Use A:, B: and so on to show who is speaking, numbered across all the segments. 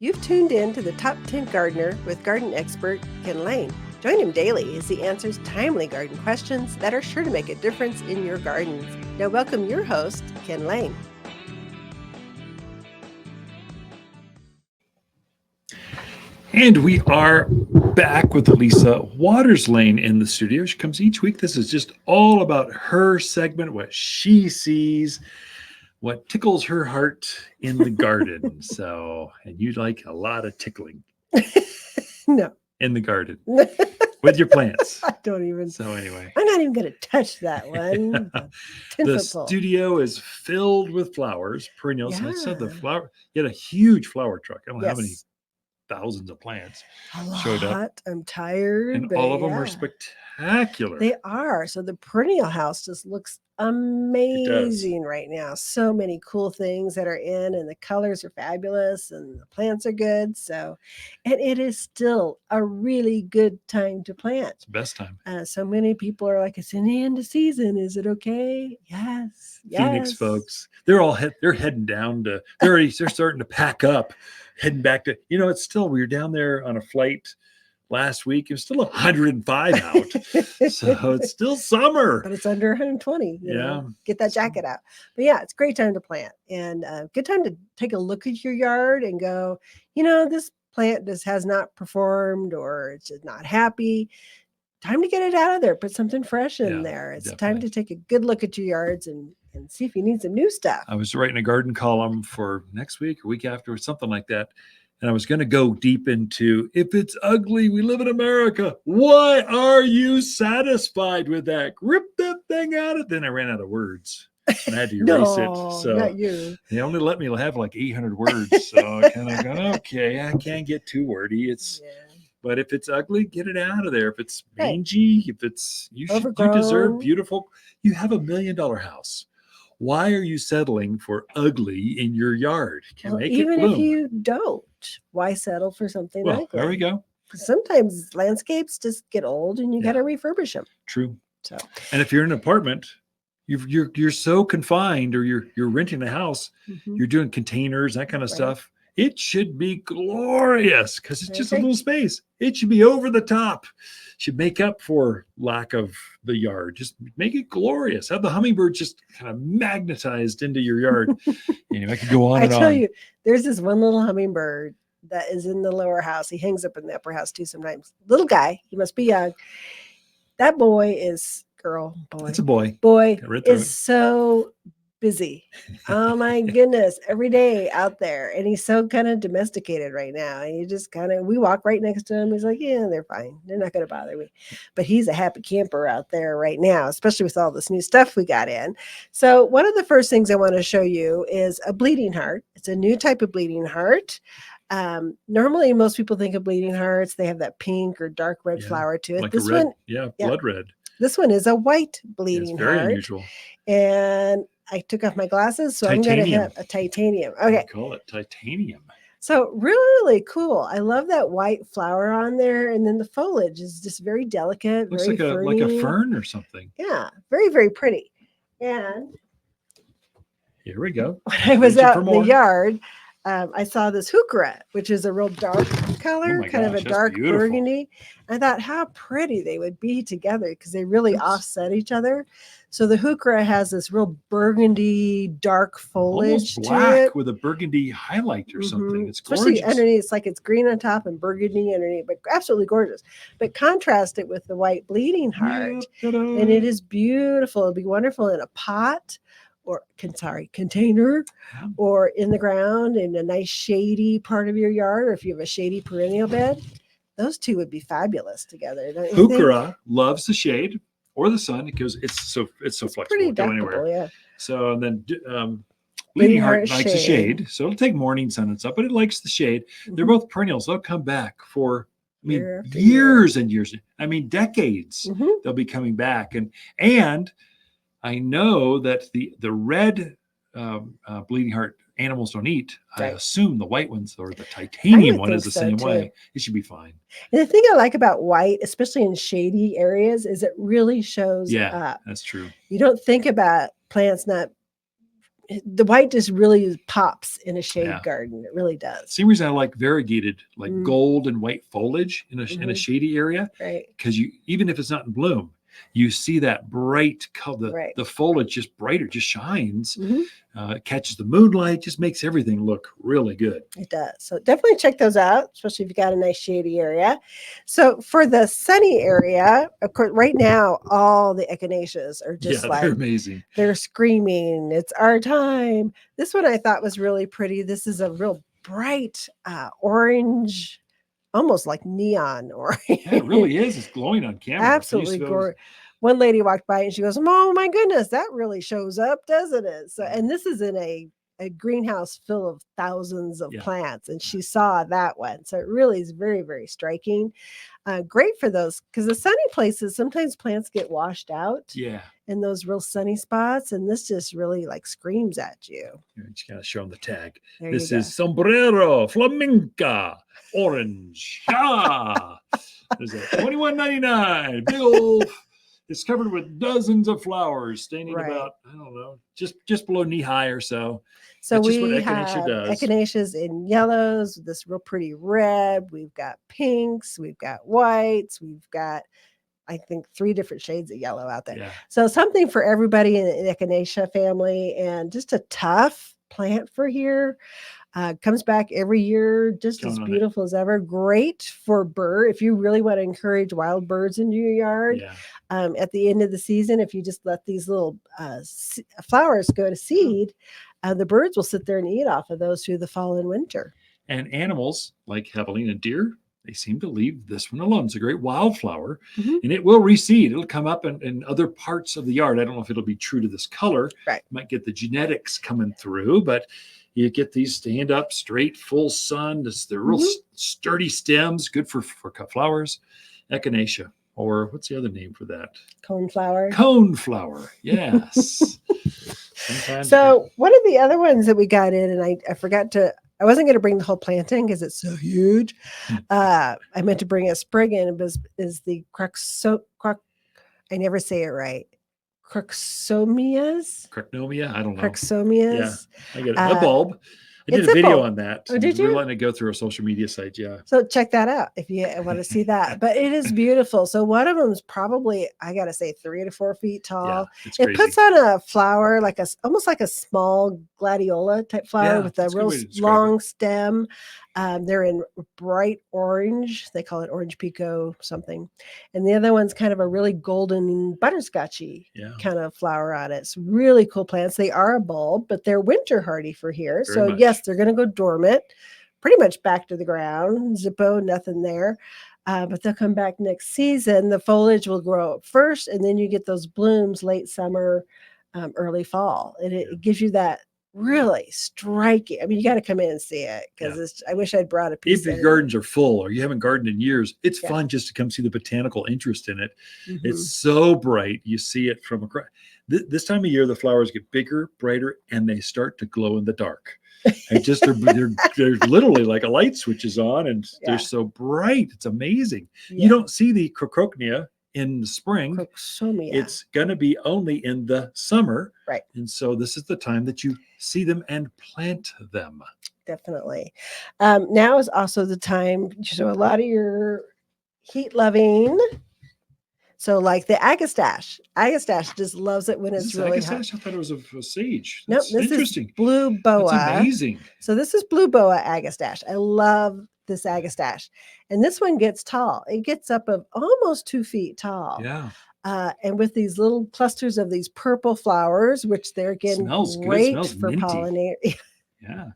A: You've tuned in to the Top 10 Gardener with garden expert Ken Lain. Join him daily as he answers timely garden questions that are sure to make a difference in your gardens. Now, welcome your host, Ken Lain.
B: And we are back with Lisa Waterslane in the studio. She comes each week. This is just all about her segment, what she sees, what tickles her heart in the garden. And you like a lot of tickling.
A: No.
B: In the garden with your plants.
A: I don't even.
B: So anyway.
A: I'm not even going to touch that one.
B: The studio is filled with flowers, perennials. Yeah. I said the flower, you had a huge flower truck. I don't know how many thousands of plants showed up.
A: I'm tired.
B: And all of them are spectacular.
A: They are. So the perennial house just looks amazing right now. So many cool things that are in, and the colors are fabulous, and the plants are good. And it is still a really good time to plant.
B: It's the best time.
A: So many people are like, it's in the end of season. Is it okay? Yes.
B: Phoenix folks, they're heading down to, they're starting to pack up, heading back to, it's still, we were down there on a flight last week. It was still 105 out. So it's still summer.
A: But it's under 120. You know, get that jacket out. But yeah, it's a great time to plant, and good time to take a look at your yard and go, this plant just has not performed, or it's just not happy. Time to get it out of there. Put something fresh in there. It's time to take a good look at your yards and see if you need some new stuff.
B: I was writing a garden column for next week or week after, or something like that. And I was going to go deep into, if it's ugly, we live in America. Why are you satisfied with that? Rip that thing out of. Then I ran out of words. And I had to erase it. So
A: not you.
B: They only let me have like 800 words. So I kind of go, okay, I can't get too wordy. But if it's ugly, get it out of there. If it's mangy, if it's, you deserve beautiful. You have $1 million house. Why are you settling for ugly in your yard?
A: Even if you don't, why settle for something ugly?
B: There we go.
A: Sometimes landscapes just get old and you got to refurbish them.
B: True. And if you're in an apartment, you're so confined, or you're renting a house, you're doing containers, that kind of stuff. It should be glorious because it's just a little space. It should be over the top. Should make up for lack of the yard. Just make it glorious. Have the hummingbird just kind of magnetized into your yard. I could go on and on.
A: I tell you, there's this one little hummingbird that is in the lower house. He hangs up in the upper house too sometimes. Little guy. He must be young. That boy is boy.
B: It's a boy.
A: Boy is so busy. Oh my goodness. Every day out there. And he's so kind of domesticated right now. And you just we walk right next to him. He's like, yeah, they're fine. They're not going to bother me. But he's a happy camper out there right now, especially with all this new stuff we got in. So one of the first things I want to show you is a bleeding heart. It's a new type of bleeding heart. Normally most people think of bleeding hearts. They have that pink or dark red flower to it.
B: Like this one, blood red.
A: This one is a white bleeding heart.
B: Very unusual.
A: And I took off my glasses, so titanium. I'm going to have a titanium. Okay.
B: Call it titanium.
A: So really cool. I love that white flower on there. And then the foliage is just very delicate.
B: Looks
A: very
B: like a fern or something.
A: Yeah. Very, very pretty. And
B: here we go.
A: When I was out in the yard, I saw this heuchera, which is a real dark color, of a dark burgundy. I thought how pretty they would be together because they really offset each other. So the heuchera has this real burgundy, dark foliage
B: almost black
A: to it.
B: With a burgundy highlight or something. It's gorgeous.
A: Especially underneath, it's like it's green on top and burgundy underneath, but absolutely gorgeous. But contrast it with the white bleeding heart, and it is beautiful. It'll be wonderful in a pot. Container, or in the ground in a nice shady part of your yard, or if you have a shady perennial bed, those two would be fabulous together.
B: Heuchera loves the shade or the sun because it's so flexible.
A: Pretty
B: go anywhere.
A: Yeah.
B: So and then bleeding heart likes the shade, so it'll take morning sun and stuff, but it likes the shade. They're both perennials. They'll come back for years and years. Decades. They'll be coming back, and I know that the red bleeding heart animals don't eat. I assume the white ones or the titanium one is the same way. It should be fine.
A: And the thing I like about white, especially in shady areas, is it really shows up.
B: That's true.
A: You don't think about plants not the white just really pops in a shade garden. It really does.
B: Same reason I like variegated, like gold and white foliage in a shady area.
A: Right.
B: Because even if it's not in bloom, you see that bright color, the foliage just brighter, just shines, catches the moonlight, just makes everything look really good.
A: It does. So definitely check those out, especially if you got a nice shady area. So for the sunny area, of course, right now, all the echinaceas are just
B: they're amazing.
A: They're screaming, it's our time. This one I thought was really pretty. This is a real bright orange, almost like neon orange.
B: Yeah, it really is. It's glowing on camera.
A: Absolutely gorgeous. One lady walked by and she goes, "Oh my goodness, that really shows up, doesn't it?" So, and this is in a greenhouse full of thousands of plants, and she saw that one. So it really is very, very striking. Great for those, because the sunny places, sometimes plants get washed out.
B: Yeah.
A: In those real sunny spots, and this just really like screams at you.
B: You just gotta show them the tag. This is sombrero flamenca orange. There's a $21.99 big old. It's covered with dozens of flowers, standing about, I don't know, just below knee high or so.
A: So that's we have echinaceas in yellows, this real pretty red. We've got pinks, we've got whites, we've got, I think, 3 different shades of yellow out there.
B: Yeah.
A: So something for everybody in the echinacea family, and just a tough plant for here. Comes back every year, just as beautiful as ever. Great for bird. If you really want to encourage wild birds into your yard, at the end of the season, if you just let these little flowers go to seed, the birds will sit there and eat off of those through the fall and winter.
B: And animals like javelina and deer, they seem to leave this one alone. It's a great wildflower, and it will reseed. It'll come up in other parts of the yard. I don't know if it'll be true to this color.
A: Right.
B: You might get the genetics coming through, but you get these stand up, straight, full sun. They're real sturdy stems, good for cut flowers. Echinacea, or what's the other name for that?
A: Coneflower.
B: Coneflower, yes.
A: So one of the other ones that we got in, and I forgot to, I wasn't going to bring the whole plant in because it's so huge. I meant to bring a sprig in, is the I never say it right. Crocsomias?
B: Crocnomia? I don't know.
A: Crocsomias.
B: Yeah, I get it. A bulb. I did a video on that.
A: Oh, did you?
B: We're letting it go through our social media site, yeah.
A: So check that out if you want to see that. But it is beautiful. So one of them is probably, I got to say, 3 to 4 feet tall.
B: Yeah, it's crazy.
A: It puts on a flower, like almost like a small gladiola type flower with a real long stem. They're in bright orange. They call it orange pico something. And the other one's kind of a really golden butterscotchy kind of flower on it. It's really cool plants. They are a bulb, but they're winter hardy for here. So yes, they're going to go dormant, pretty much back to the ground. Zippo, nothing there. But they'll come back next season. The foliage will grow up first, and then you get those blooms late summer, early fall. And it gives you that really striking. I mean, you got to come in and see it, because I wish I'd brought a piece.
B: If your gardens are full or you haven't gardened in years, it's fun just to come see the botanical interest in it. It's so bright. You see it from across. This time of year, the flowers get bigger, brighter, and they start to glow in the dark. And just they're literally like a light switch is on, and they're so bright. It's amazing. You don't see the crococnia in the spring.
A: Crocosomia.
B: It's going to be only in the summer.
A: Right.
B: And so this is the time that you see them and plant them.
A: Definitely. Now is also the time. So a lot of your heat loving. So like the agastache. Agastache just loves it when it's really hot.
B: I thought it was a sage.
A: Nope, this is blue boa.
B: That's amazing.
A: So this is blue boa agastache. I love this agastache. And this one gets tall. It gets up of almost 2 feet tall.
B: Yeah.
A: And with these little clusters of these purple flowers, which they're again great for pollinating.
B: Yeah.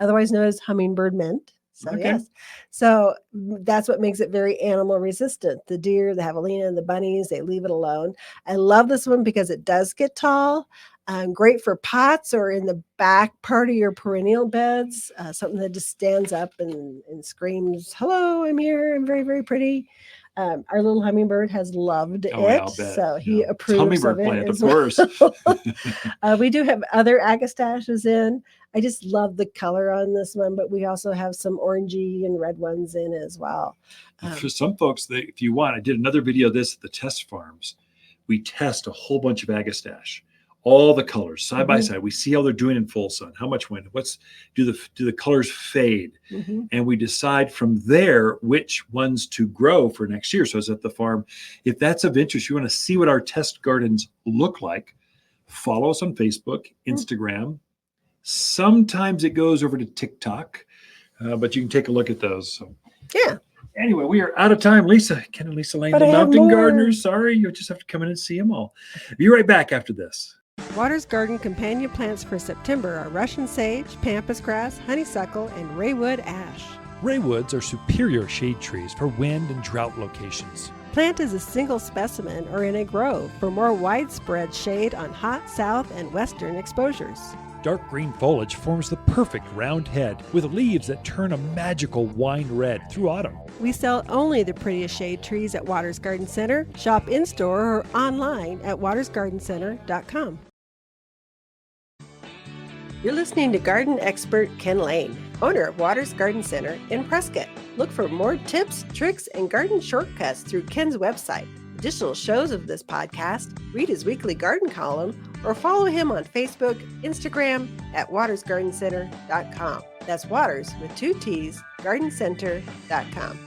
A: Otherwise known as hummingbird mint. So yes. So that's what makes it very animal resistant. The deer, the javelina, and the bunnies, they leave it alone. I love this one because it does get tall. Great for pots or in the back part of your perennial beds. Something that just stands up and screams, "Hello, I'm here. I'm very, very pretty." Our little hummingbird has loved it, so he approves of it.
B: Plant, of course.
A: We do have other agastaches in. I just love the color on this one, but we also have some orangey and red ones in as well.
B: For some folks, if you want, I did another video of this at the test farms. We test a whole bunch of agastache. all the colors side by side. We see how they're doing in full sun, how much wind, do the colors fade, and we decide from there which ones to grow for next year. So it's at the farm. If that's of interest, you want to see what our test gardens look like, follow us on Facebook, Instagram. Sometimes it goes over to TikTok, but you can take a look at those. So.
A: Yeah.
B: Anyway, we are out of time. Lisa, Ken and Lisa Lain, the Mountain Gardeners. Sorry, you'll just have to come in and see them all. Be right back after this.
A: Waters Garden companion plants for September are Russian sage, pampas grass, honeysuckle, and raywood ash.
C: Raywoods are superior shade trees for wind and drought locations.
A: Plant as a single specimen or in a grove for more widespread shade on hot south and western exposures.
C: Dark green foliage forms the perfect round head with leaves that turn a magical wine red through autumn.
A: We sell only the prettiest shade trees at Waters Garden Center. Shop in-store or online at watersgardencenter.com. You're listening to garden expert Ken Lain, owner of Waters Garden Center in Prescott. Look for more tips, tricks, and garden shortcuts through Ken's website. Additional shows of this podcast, read his weekly garden column, or follow him on Facebook, Instagram at watersgardencenter.com. That's Waters with 2 T's, gardencenter.com.